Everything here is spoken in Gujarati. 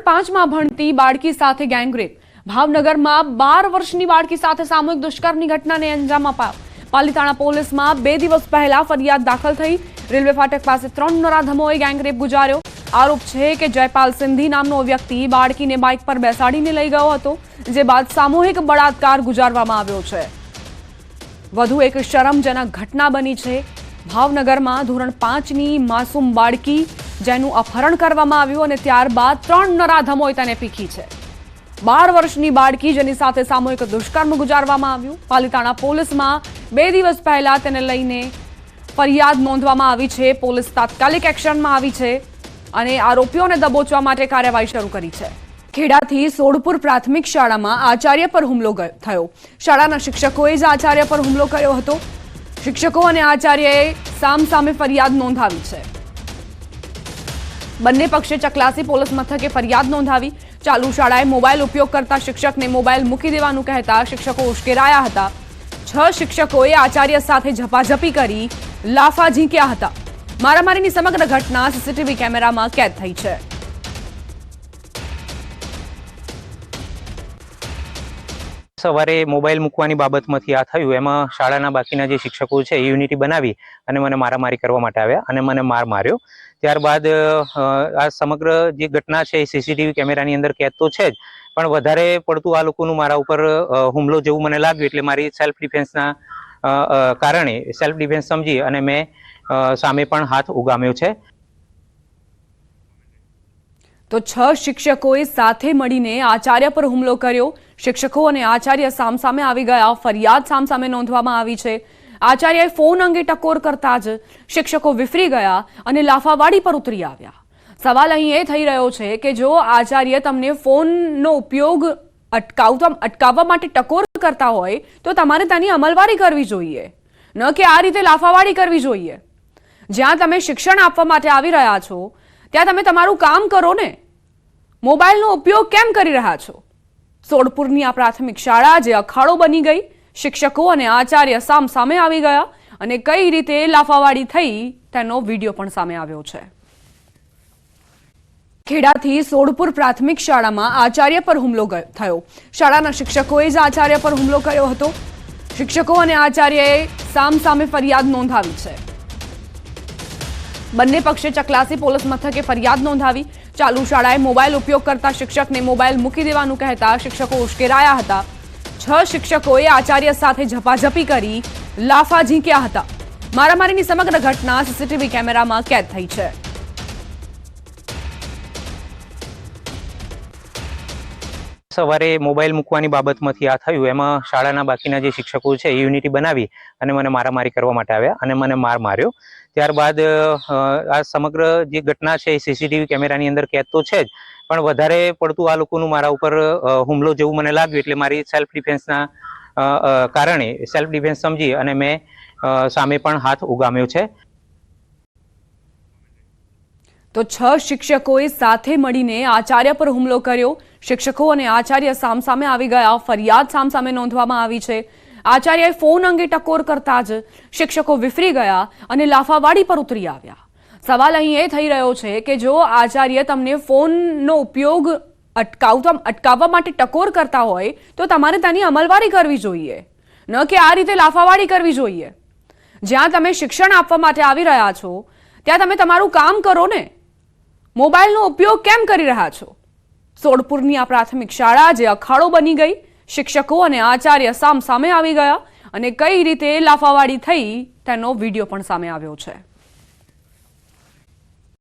ધોરણ 5માં ભણતી બાળકી સાથે ગેંગરેપ। ભાવનગરમાં 12 વર્ષની બાળકી સાથે સામૂહિક દુષ્કર્મની ઘટનાને અંજામ અપાયો। પાલીતાણા પોલીસમાં 2 દિવસ પહેલા ફરિયાદ દાખલ થઈ। રેલવે ફાટક પાસે 3 નરાધમોએ ગેંગરેપ ગુજાર્યો। આરોપ છે કે જયપાલ સિંધી નામનો વ્યક્તિ બાળકીને બાઇક પર બેસાડીને લઈ ગયો હતો, જે બાદ સામૂહિક બળાત્કાર ગુજારવામાં આવ્યો છે। વધુ એક શરમજનક ઘટના બની છે। ભાવનગરમાં ધોરણ 5ની માસૂમ બાળકી જેનું અપહરણ કરવામાં આવ્યું અને ત્યારબાદ 3 નરાધમોએ તેને પીખી છે। 12 વર્ષની બાળકી જેની સાથે સામૂહિક દુષ્કર્મ ગુજારવામાં આવ્યું। પાલીતાણા પોલીસમાં 2 દિવસ પહેલા તેને લઈને ફરિયાદ નોંધવામાં આવી છે। પોલીસ તાત્કાલિક એક્શનમાં આવી છે અને આરોપીઓને દબોચવા માટે કાર્યવાહી શરૂ કરી છે। ખેડાથી સોડપુર પ્રાથમિક શાળામાં આચાર્ય પર હુમલો થયો। શાળાના શિક્ષકોએ જ આચાર્ય પર હુમલો કર્યો હતો। શિક્ષકો અને આચાર્યએ સામસામે ફરિયાદ નોંધાવી છે। બંને પક્ષે ચકલાસી પોલીસ મથકે ફરિયાદ નોંધાવી। ચાલુ શાળાએ મોબાઈલ ઉપયોગ કરતા શિક્ષકને મોબાઈલ મૂકી દેવાનું કહેતા શિક્ષકો ઉશ્કેરાયા હતા। 6 શિક્ષકોએ આચાર્ય સાથે ઝપાઝપી કરી લાફા ઝીંક્યા હતા। મારામારીની સમગ્ર ઘટના સીસીટીવી કેમેરામાં કેદ થઈ છે। સવારે મોબાઈલ મૂકવાની બાબતમાંથી આ થયું। એમાં શાળાના બાકીના જે શિક્ષકો છે એ યુનિટી બનાવી અને મને મારામારી કરવા માટે આવ્યા અને મને માર્યો। ત્યારબાદ આ સમગ્ર જે ઘટના છે એ સીસીટીવી કેમેરાની અંદર કેદ તો છે જ, પણ વધારે પડતું આ લોકોનું મારા ઉપર હુમલો જેવું મને લાગ્યું, એટલે મારી સેલ્ફ ડિફેન્સના કારણે સેલ્ફ ડિફેન્સ સમજી અને મેં સામે પણ હાથ ઉગામ્યો છે। તો 6 શિક્ષકોએ સાથે મળીને આચાર્ય પર હુમલો કર્યો। શિક્ષકો અને આચાર્ય સામસામે આવી ગયા। ફરિયાદ સામસામે નોંધવામાં આવી છે। આચાર્યએ ફોન અંગે ટકોર કરતા જ શિક્ષકો વિફરી ગયા અને લાફાવાડી પર ઉતરી આવ્યા। સવાલ અહીં એ થઈ રહ્યો છે કે જો આચાર્ય તમને ફોનનો ઉપયોગ અટકાવવા માટે ટકોર કરતા હોય તો તમારે તેની અમલવારી કરવી જોઈએ, ન કે આ રીતે લાફાવાડી કરવી જોઈએ। જ્યાં તમે શિક્ષણ આપવા માટે આવી રહ્યા છો ત્યાં તમે તમારું કામ કરો ને, મોબાઈલનો ઉપયોગ કેમ કરી રહ્યા છો? સોડપુરની આ પ્રાથમિક શાળા જે અખાડો બની ગઈ। શિક્ષકો અને આચાર્ય સામસામે આવી ગયા અને કઈ રીતે લાફાવાડી થઈ તેનો વિડીયો પણ સામે આવ્યો છે। ખેડાથી સોડપુર પ્રાથમિક શાળામાં આચાર્ય પર હુમલો થયો। શાળાના શિક્ષકોએ જ આચાર્ય પર હુમલો કર્યો હતો। શિક્ષકો અને આચાર્યએ સામસામે ફરિયાદ નોંધાવી છે। બંને પક્ષે ચકલાસી પોલીસ મથકે ફરિયાદ નોંધાવી। ચાલુ શાળાએ મોબાઈલ ઉપયોગ કરતા શિક્ષકને મોબાઈલ મૂકી દેવાનું કહેતા શિક્ષકો ઉશ્કેરાયા હતા। 6 શિક્ષકોએ આચાર્ય સાથે ઝપાઝપી કરી લાફા ઝીંક્યા હતા। મારામારીની સમગ્ર ઘટના સીસીટીવી કેમેરામાં કેદ થઈ છે। સવારે મોબાઈલ મૂકવાની બાબતમાંથી આ થયું। એમાં શાળાના બાકીના જે શિક્ષકો છે એ યુનિટી બનાવી અને મને મારામારી કરવા માટે આવ્યા અને મને માર્યો। ત્યારબાદ આ સમગ્ર જે ઘટના છે એ સીસીટીવી કેમેરાની અંદર કેદ તો છે જ, પણ વધારે પડતું આ લોકોનું મારા ઉપર હુમલો જેવું મને લાગ્યું, એટલે મારી સેલ્ફ ડિફેન્સના કારણે સેલ્ફ ડિફેન્સ સમજી અને મેં સામે પણ હાથ ઉગામ્યો છે। તો 6 શિક્ષકોએ સાથે મળીને આચાર્ય પર હુમલો કર્યો। શિક્ષકો અને આચાર્ય સામસામે આવી ગયા। ફરિયાદ સામસામે નોંધવામાં આવી છે। આચાર્યએ ફોન અંગે ટકોર કરતા જ શિક્ષકો વિફરી ગયા અને લાફાવાડી પર ઉતરી આવ્યા। સવાલ અહીં એ થઈ રહ્યો છે કે જો આચાર્ય તમને ફોનનો ઉપયોગ અટકાવવા માટે ટકોર કરતા હોય તો તમારે તેની અમલવારી કરવી જોઈએ, ન કે આ રીતે લાફાવાડી કરવી જોઈએ। જ્યાં તમે શિક્ષણ આપવા માટે આવી રહ્યા છો ત્યાં તમે તમારું કામ કરો ને, મોબાઈલનો ઉપયોગ કેમ કરી રહ્યા છો? સોડપુરની આ પ્રાથમિક શાળા જે અખાડો બની ગઈ। શિક્ષકો અને આચાર્ય સામસામે આવી ગયા અને કઈ રીતે લાફાવાડી થઈ તેનો વિડીયો પણ સામે આવ્યો છે।